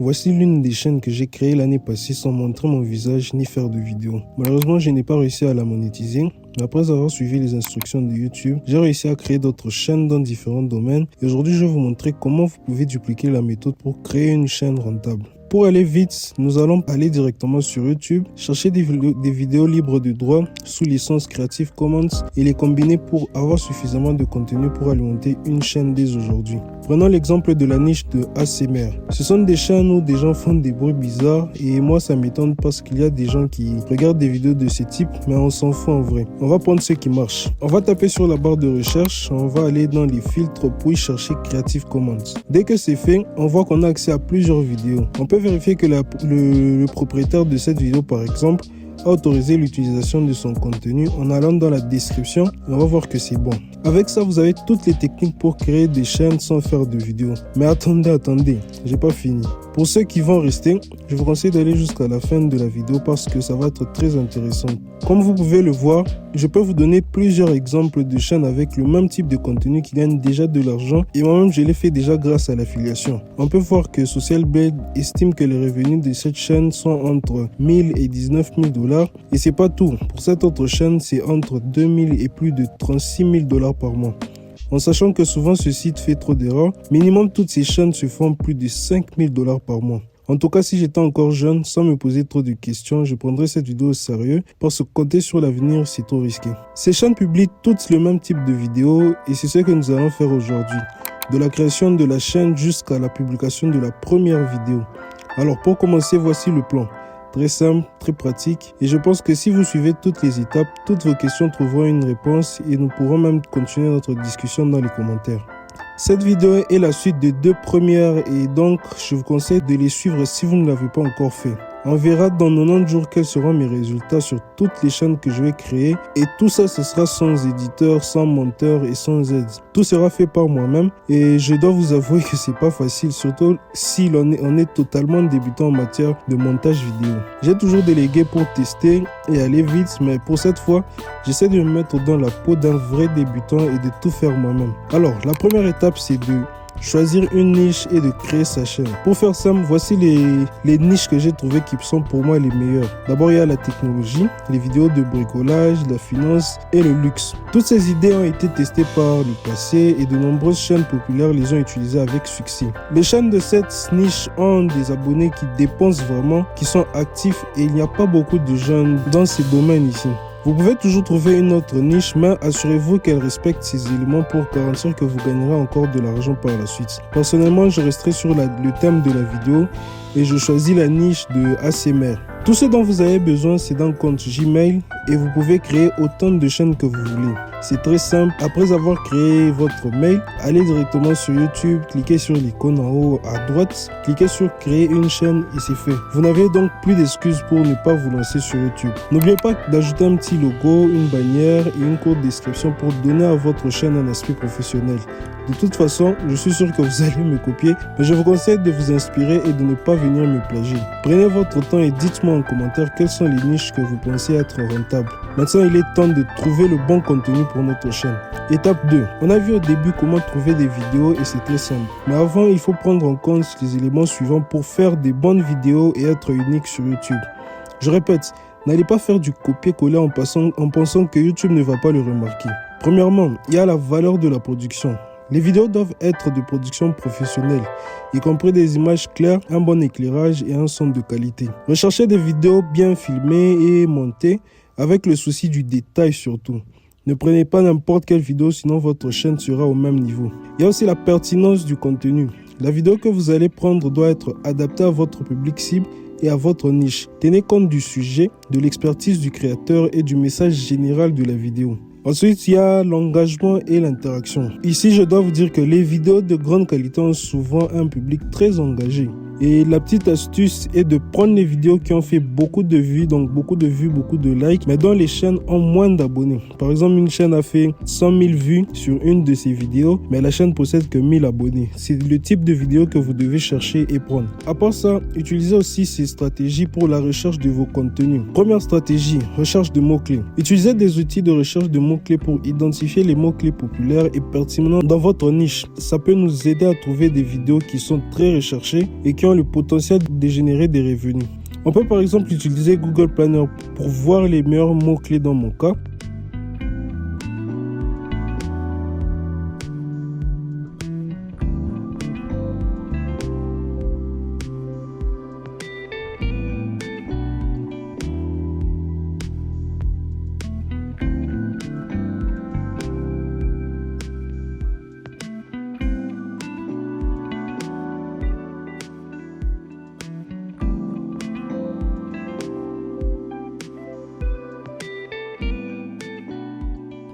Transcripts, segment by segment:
Voici l'une des chaînes que j'ai créées l'année passée sans montrer mon visage ni faire de vidéo. Malheureusement, je n'ai pas réussi à la monétiser. Mais après avoir suivi les instructions de YouTube, j'ai réussi à créer d'autres chaînes dans différents domaines. Et aujourd'hui, je vais vous montrer comment vous pouvez dupliquer la méthode pour créer une chaîne rentable. Pour aller vite, nous allons aller directement sur YouTube, chercher des vidéos libres de droit sous licence Creative Commons et les combiner pour avoir suffisamment de contenu pour alimenter une chaîne dès aujourd'hui. Prenons l'exemple de la niche de ASMR. Ce sont des chaînes où des gens font des bruits bizarres et moi ça m'étonne parce qu'il y a des gens qui regardent des vidéos de ce type mais on s'en fout en vrai. On va prendre ce qui marche. On va taper sur la barre de recherche, on va aller dans les filtres puis chercher Creative Commons. Dès que c'est fait, on voit qu'on a accès à plusieurs vidéos. On peut vérifier que le propriétaire de cette vidéo par exemple a autorisé l'utilisation de son contenu en allant dans la description et on va voir que c'est bon. Avec ça, vous avez toutes les techniques pour créer des chaînes sans faire de vidéos. Mais attendez, j'ai pas fini. Pour ceux qui vont rester, je vous conseille d'aller jusqu'à la fin de la vidéo parce que ça va être très intéressant. Comme vous pouvez le voir, je peux vous donner plusieurs exemples de chaînes avec le même type de contenu qui gagnent déjà de l'argent et moi-même je l'ai fait déjà grâce à l'affiliation. On peut voir que Social Blade estime que les revenus de cette chaîne sont entre 1000 et 19 000 $. Et c'est pas tout. Pour cette autre chaîne, c'est entre 2000 et plus de 36 000 $ par mois. En sachant que souvent ce site fait trop d'erreurs, minimum toutes ces chaînes se font plus de 5 000 $ par mois. En tout cas, si j'étais encore jeune, sans me poser trop de questions, je prendrais cette vidéo au sérieux parce que compter sur l'avenir, c'est trop risqué. Ces chaînes publient toutes le même type de vidéos et c'est ce que nous allons faire aujourd'hui. De la création de la chaîne jusqu'à la publication de la première vidéo. Alors pour commencer, voici le plan. Très simple, très pratique et je pense que si vous suivez toutes les étapes, toutes vos questions trouveront une réponse et nous pourrons même continuer notre discussion dans les commentaires. Cette vidéo est la suite des deux premières et donc je vous conseille de les suivre si vous ne l'avez pas encore fait. On verra dans 90 jours quels seront mes résultats sur toutes les chaînes que je vais créer et tout ça ce sera sans éditeur, sans monteur et sans aide. Tout sera fait par moi-même et je dois vous avouer que c'est pas facile, surtout si on est totalement débutant en matière de montage vidéo. J'ai toujours délégué pour tester et aller vite, mais pour cette fois, j'essaie de me mettre dans la peau d'un vrai débutant et de tout faire moi-même. Alors, la première étape c'est de choisir une niche et de créer sa chaîne. Pour faire simple, voici les niches que j'ai trouvées qui sont pour moi les meilleures. D'abord, il y a la technologie, les vidéos de bricolage, la finance et le luxe. Toutes ces idées ont été testées par le passé et de nombreuses chaînes populaires les ont utilisées avec succès. Les chaînes de cette niche ont des abonnés qui dépensent vraiment, qui sont actifs et il n'y a pas beaucoup de jeunes dans ces domaines ici. Vous pouvez toujours trouver une autre niche, mais assurez-vous qu'elle respecte ces éléments pour garantir que vous gagnerez encore de l'argent par la suite. Personnellement, je resterai sur le thème de la vidéo et je choisis la niche de ASMR. Tout ce dont vous avez besoin, c'est d'un compte Gmail et vous pouvez créer autant de chaînes que vous voulez. C'est très simple. Après avoir créé votre mail, allez directement sur YouTube, cliquez sur l'icône en haut à droite, cliquez sur créer une chaîne et c'est fait. Vous n'avez donc plus d'excuses pour ne pas vous lancer sur YouTube. N'oubliez pas d'ajouter un petit logo, une bannière et une courte description pour donner à votre chaîne un aspect professionnel. De toute façon, je suis sûr que vous allez me copier, mais je vous conseille de vous inspirer et de ne pas venir me plagier. Prenez votre temps et dites-moi en commentaire quelles sont les niches que vous pensez être rentables. Maintenant, il est temps de trouver le bon contenu pour notre chaîne. Étape 2. On a vu au début comment trouver des vidéos et c'est très simple. Mais avant, il faut prendre en compte les éléments suivants pour faire des bonnes vidéos et être unique sur YouTube. Je répète, n'allez pas faire du copier-coller en pensant que YouTube ne va pas le remarquer. Premièrement, il y a la valeur de la production. Les vidéos doivent être de production professionnelle, y compris des images claires, un bon éclairage et un son de qualité. Recherchez des vidéos bien filmées et montées, avec le souci du détail surtout. Ne prenez pas n'importe quelle vidéo, sinon votre chaîne sera au même niveau. Il y a aussi la pertinence du contenu. La vidéo que vous allez prendre doit être adaptée à votre public cible et à votre niche. Tenez compte du sujet, de l'expertise du créateur et du message général de la vidéo. Ensuite, il y a l'engagement et l'interaction. Ici, je dois vous dire que les vidéos de grande qualité ont souvent un public très engagé. Et la petite astuce est de prendre les vidéos qui ont fait beaucoup de vues, donc beaucoup de vues, beaucoup de likes, mais dont les chaînes ont moins d'abonnés. Par exemple, une chaîne a fait 100 000 vues sur une de ses vidéos, mais la chaîne possède que 1000 abonnés. C'est le type de vidéo que vous devez chercher et prendre. À part ça, utilisez aussi ces stratégies pour la recherche de vos contenus. Première stratégie, recherche de mots-clés. Utilisez des outils de recherche de mots-clés pour identifier les mots-clés populaires et pertinents dans votre niche. Ça peut nous aider à trouver des vidéos qui sont très recherchées et qui ont ont le potentiel de générer des revenus. On peut par exemple utiliser Google Planner pour voir les meilleurs mots-clés dans mon cas.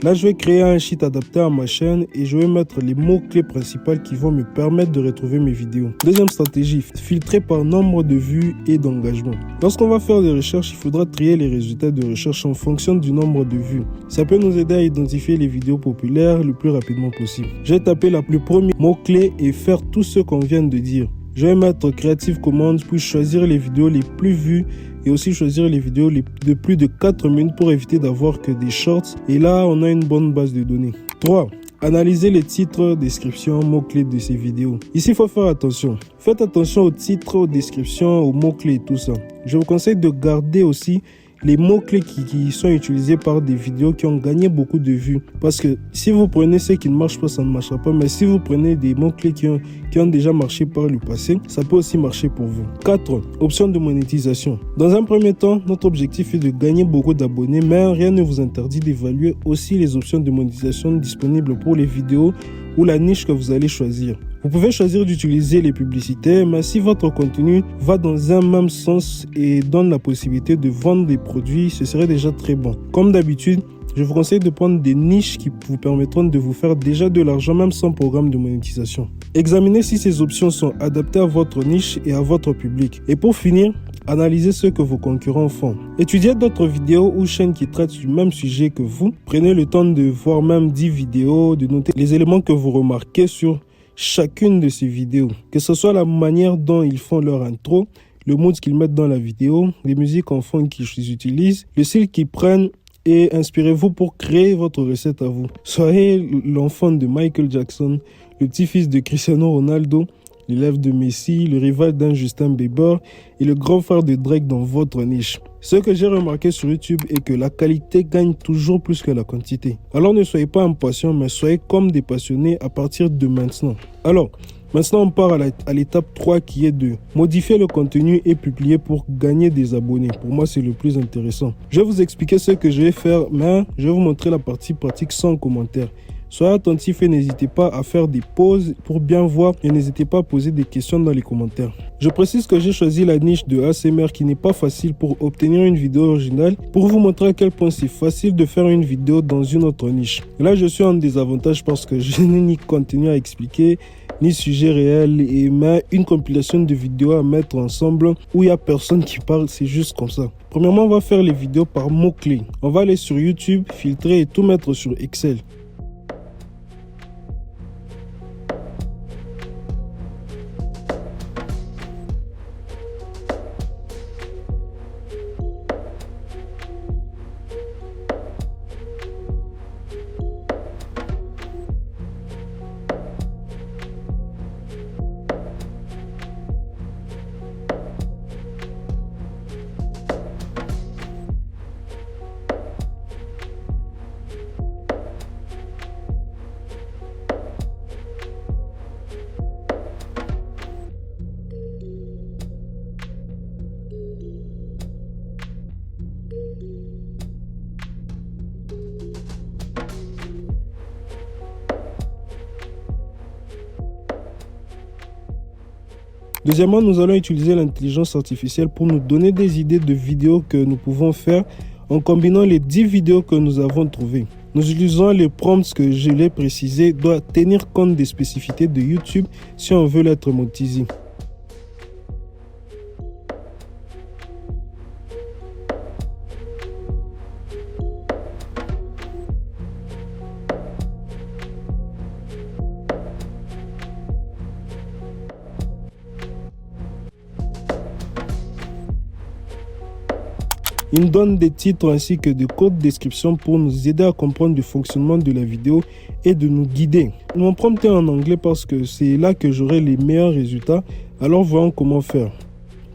Là, je vais créer un sheet adapté à ma chaîne et je vais mettre les mots-clés principaux qui vont me permettre de retrouver mes vidéos. Deuxième stratégie, filtrer par nombre de vues et d'engagement. Lorsqu'on va faire des recherches, il faudra trier les résultats de recherche en fonction du nombre de vues. Ça peut nous aider à identifier les vidéos populaires le plus rapidement possible. Je vais taper le premier mot-clé et faire tout ce qu'on vient de dire. Je vais mettre Creative Commons pour choisir les vidéos les plus vues et aussi choisir les vidéos de plus de 4 minutes pour éviter d'avoir que des shorts. Et là, on a une bonne base de données. 3. Analyser les titres, descriptions, mots-clés de ces vidéos. Ici, il faut faire attention. Faites attention aux titres, aux descriptions, aux mots-clés et tout ça. Je vous conseille de garder aussi les mots-clés qui sont utilisés par des vidéos qui ont gagné beaucoup de vues. Parce que si vous prenez ceux qui ne marchent pas, ça ne marchera pas. Mais si vous prenez des mots-clés qui ont déjà marché par le passé, ça peut aussi marcher pour vous. 4. Option de monétisation. Dans un premier temps, notre objectif est de gagner beaucoup d'abonnés, mais rien ne vous interdit d'évaluer aussi les options de monétisation disponibles pour les vidéos ou la niche que vous allez choisir. Vous pouvez choisir d'utiliser les publicités, mais si votre contenu va dans un même sens et donne la possibilité de vendre des produits, ce serait déjà très bon. Comme d'habitude, je vous conseille de prendre des niches qui vous permettront de vous faire déjà de l'argent même sans programme de monétisation. Examinez si ces options sont adaptées à votre niche et à votre public. Et pour finir, analysez ce que vos concurrents font. Étudiez d'autres vidéos ou chaînes qui traitent du même sujet que vous. Prenez le temps de voir même 10 vidéos, de noter les éléments que vous remarquez sur chacune de ces vidéos. Que ce soit la manière dont ils font leur intro, le mood qu'ils mettent dans la vidéo, les musiques en fond qu'ils utilisent, le style qu'ils prennent, et inspirez-vous pour créer votre recette à vous. Soyez l'enfant de Michael Jackson, le petit-fils de Cristiano Ronaldo, l'élève de Messi, le rival d'un Justin Bieber et le grand frère de Drake dans votre niche. Ce que j'ai remarqué sur YouTube est que la qualité gagne toujours plus que la quantité. Alors ne soyez pas impatients, mais soyez comme des passionnés à partir de maintenant. Alors, maintenant, on part à l'étape 3 qui est de modifier le contenu et publier pour gagner des abonnés. Pour moi, c'est le plus intéressant. Je vais vous expliquer ce que je vais faire, mais je vais vous montrer la partie pratique sans commentaire. Soyez attentifs et n'hésitez pas à faire des pauses pour bien voir et n'hésitez pas à poser des questions dans les commentaires. Je précise que j'ai choisi la niche de ASMR qui n'est pas facile pour obtenir une vidéo originale pour vous montrer à quel point c'est facile de faire une vidéo dans une autre niche. Et là, je suis en désavantage parce que je n'ai ni contenu à expliquer, ni sujet réel et mais une compilation de vidéos à mettre ensemble où il n'y a personne qui parle, c'est juste comme ça. Premièrement, on va faire les vidéos par mots-clés. On va aller sur YouTube, filtrer et tout mettre sur Excel. Deuxièmement, nous allons utiliser l'intelligence artificielle pour nous donner des idées de vidéos que nous pouvons faire en combinant les 10 vidéos que nous avons trouvées. Nous utilisons les prompts que je l'ai précisé, doit tenir compte des spécificités de YouTube si on veut l'être monétisé. Il nous donne des titres ainsi que de courtes descriptions pour nous aider à comprendre le fonctionnement de la vidéo et de nous guider. Mon prompt est en anglais parce que c'est là que j'aurai les meilleurs résultats, alors voyons comment faire.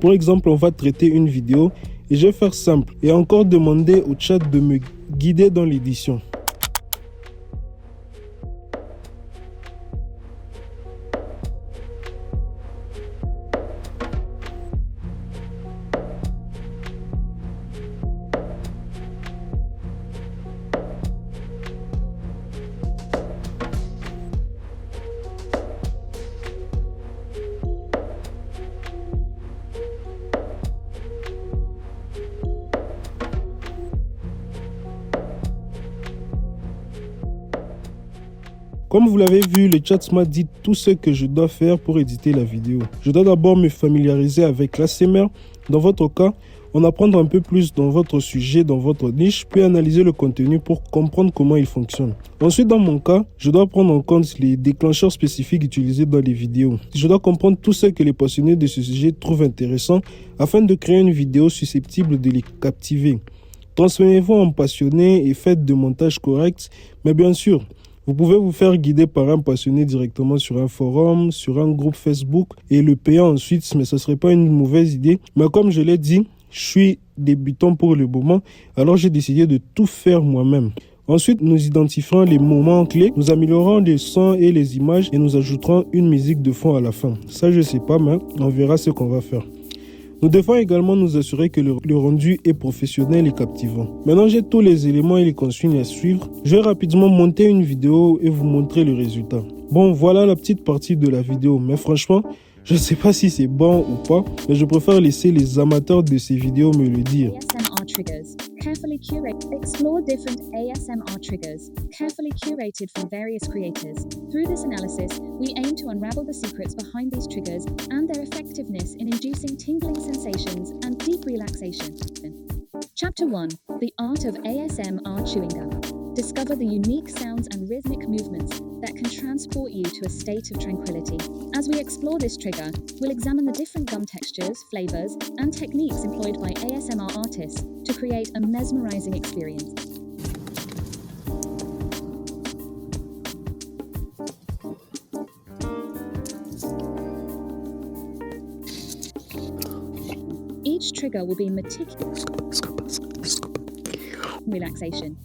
Pour exemple, on va traiter une vidéo et je vais faire simple et encore demander au chat de me guider dans l'édition. Comme vous l'avez vu, le chat m'a dit tout ce que je dois faire pour éditer la vidéo. Je dois d'abord me familiariser avec l'ASMR. Dans votre cas, en apprendre un peu plus dans votre sujet, dans votre niche, puis analyser le contenu pour comprendre comment il fonctionne. Ensuite, dans mon cas, je dois prendre en compte les déclencheurs spécifiques utilisés dans les vidéos. Je dois comprendre tout ce que les passionnés de ce sujet trouvent intéressant afin de créer une vidéo susceptible de les captiver. Transformez-vous en passionné et faites de montage correct, mais bien sûr, vous pouvez vous faire guider par un passionné directement sur un forum, sur un groupe Facebook et le payer ensuite, mais ce ne serait pas une mauvaise idée. Mais comme je l'ai dit, je suis débutant pour le moment, alors j'ai décidé de tout faire moi-même. Ensuite, nous identifierons les moments clés, nous améliorerons les sons et les images et nous ajouterons une musique de fond à la fin. Ça, je ne sais pas, mais on verra ce qu'on va faire. Nous devons également nous assurer que le rendu est professionnel et captivant. Maintenant, j'ai tous les éléments et les consignes à suivre. Je vais rapidement monter une vidéo et vous montrer le résultat. Bon, voilà la petite partie de la vidéo, mais franchement, je ne sais pas si c'est bon ou pas, mais je préfère laisser les amateurs de ces vidéos me le dire. ASMR triggers. Carefully curate. Explore different ASMR triggers, carefully curated from various creators. Through this analysis, we aim to unravel the secrets behind these triggers and their effectiveness in inducing tingling sensations and deep relaxation. Chapter 1. The Art of ASMR Chewing Gum. Discover the unique sounds and rhythmic movements that can transport you to a state of tranquility. As we explore this trigger, we'll examine the different gum textures, flavors, and techniques employed by ASMR artists to create a mesmerizing experience. Each trigger will be meticulous relaxation.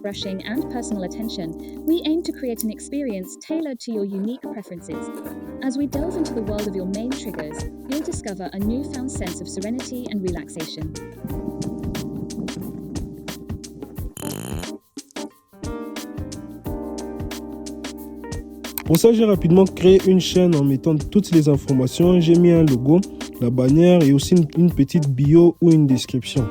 Brushing and personal attention, we aim to create an experience tailored to your unique preferences. As we delve into the world of your main triggers, you'll discover a newfound sense of serenity and relaxation. Pour ça, j'ai rapidement créé une chaîne en mettant toutes les informations. J'ai mis un logo, la bannière et aussi une petite bio ou une description.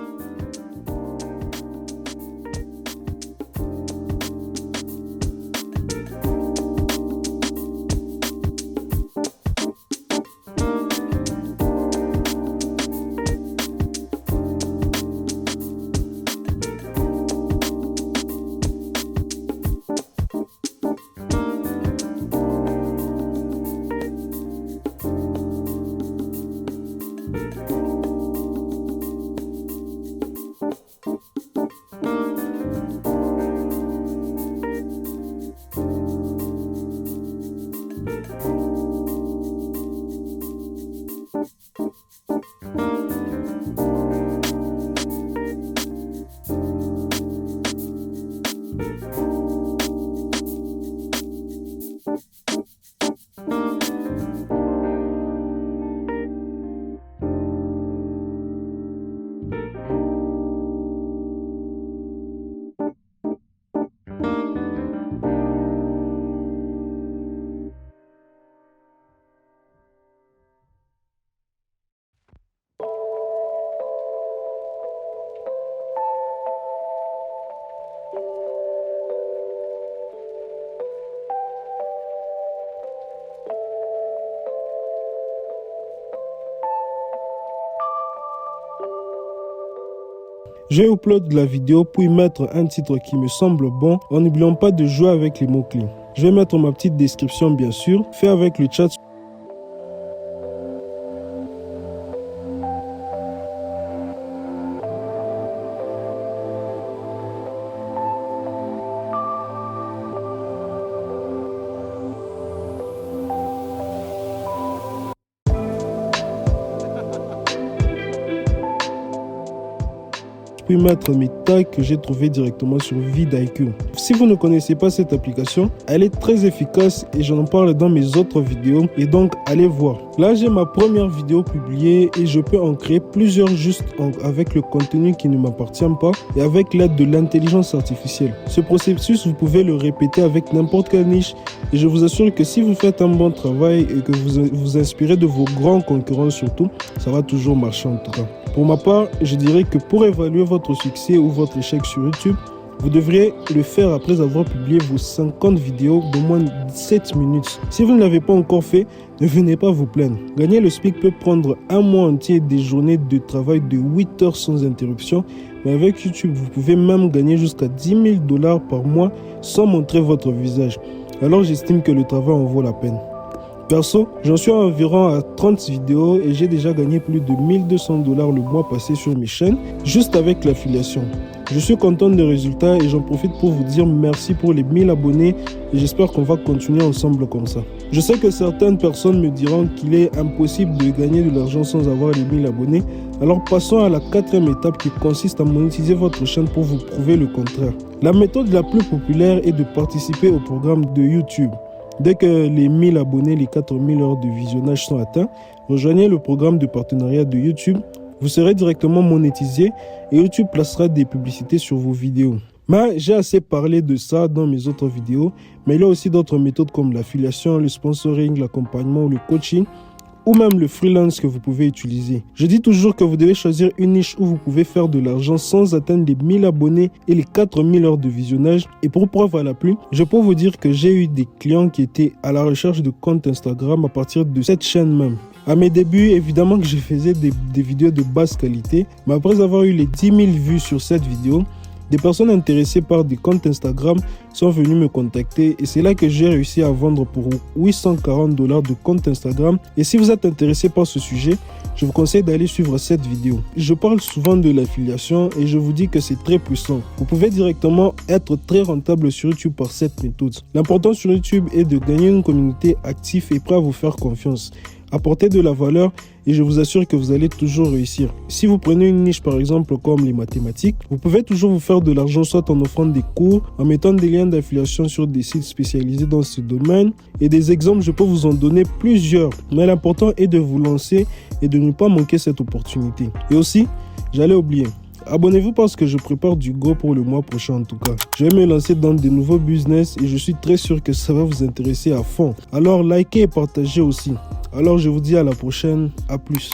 Je vais upload la vidéo puis mettre un titre qui me semble bon en n'oubliant pas de jouer avec les mots-clés. Je vais mettre ma petite description bien sûr, fait avec le chat. pu mettre mes tags que j'ai trouvés directement sur vidIQ. Si vous ne connaissez pas cette application, elle est très efficace et j'en parle dans mes autres vidéos et donc allez voir. Là, j'ai ma première vidéo publiée et je peux en créer plusieurs juste avec le contenu qui ne m'appartient pas et avec l'aide de l'intelligence artificielle. Ce processus, vous pouvez le répéter avec n'importe quelle niche et je vous assure que si vous faites un bon travail et que vous vous inspirez de vos grands concurrents surtout, ça va toujours marcher en tout cas. Pour ma part, je dirais que pour évaluer votre succès ou votre échec sur YouTube, vous devriez le faire après avoir publié vos 50 vidéos d'au moins 7 minutes. Si vous ne l'avez pas encore fait, ne venez pas vous plaindre. Gagner le SMIC peut prendre un mois entier, des journées de travail de 8 heures sans interruption. Mais avec YouTube, vous pouvez même gagner jusqu'à 10 000 $ par mois sans montrer votre visage. Alors j'estime que le travail en vaut la peine. Perso, j'en suis environ à 30 vidéos et j'ai déjà gagné plus de 1 200 $ le mois passé sur mes chaînes, juste avec l'affiliation. Je suis content des résultats et j'en profite pour vous dire merci pour les 1000 abonnés et j'espère qu'on va continuer ensemble comme ça. Je sais que certaines personnes me diront qu'il est impossible de gagner de l'argent sans avoir les 1000 abonnés. Alors passons à la 4e étape qui consiste à monétiser votre chaîne pour vous prouver le contraire. La méthode la plus populaire est de participer au programme de YouTube. Dès que les 1000 abonnés, les 4000 heures de visionnage sont atteints, rejoignez le programme de partenariat de YouTube. Vous serez directement monétisé et YouTube placera des publicités sur vos vidéos. Mais j'ai assez parlé de ça dans mes autres vidéos, mais il y a aussi d'autres méthodes comme l'affiliation, le sponsoring, l'accompagnement ou le coaching, ou même le freelance que vous pouvez utiliser. Je dis toujours que vous devez choisir une niche où vous pouvez faire de l'argent sans atteindre les 1000 abonnés et les 4000 heures de visionnage. Et pour preuve à l'appui, je peux vous dire que j'ai eu des clients qui étaient à la recherche de comptes Instagram à partir de cette chaîne même. À mes débuts, évidemment que je faisais des vidéos de basse qualité, mais après avoir eu les 10 000 vues sur cette vidéo, des personnes intéressées par des comptes Instagram sont venues me contacter et c'est là que j'ai réussi à vendre pour 840 $ de compte Instagram. Et si vous êtes intéressé par ce sujet, je vous conseille d'aller suivre cette vidéo. Je parle souvent de l'affiliation et je vous dis que c'est très puissant. Vous pouvez directement être très rentable sur YouTube par cette méthode. L'important sur YouTube est de gagner une communauté active et prête à vous faire confiance. Apportez de la valeur et je vous assure que vous allez toujours réussir. Si vous prenez une niche par exemple comme les mathématiques, vous pouvez toujours vous faire de l'argent soit en offrant des cours, en mettant des liens d'affiliation sur des sites spécialisés dans ce domaine. Et des exemples, je peux vous en donner plusieurs. Mais l'important est de vous lancer et de ne pas manquer cette opportunité. Et aussi, j'allais oublier. Abonnez-vous parce que je prépare du go pour le mois prochain en tout cas. Je vais me lancer dans de nouveaux business et je suis très sûr que ça va vous intéresser à fond. Alors likez et partagez aussi. Alors je vous dis à la prochaine, à plus.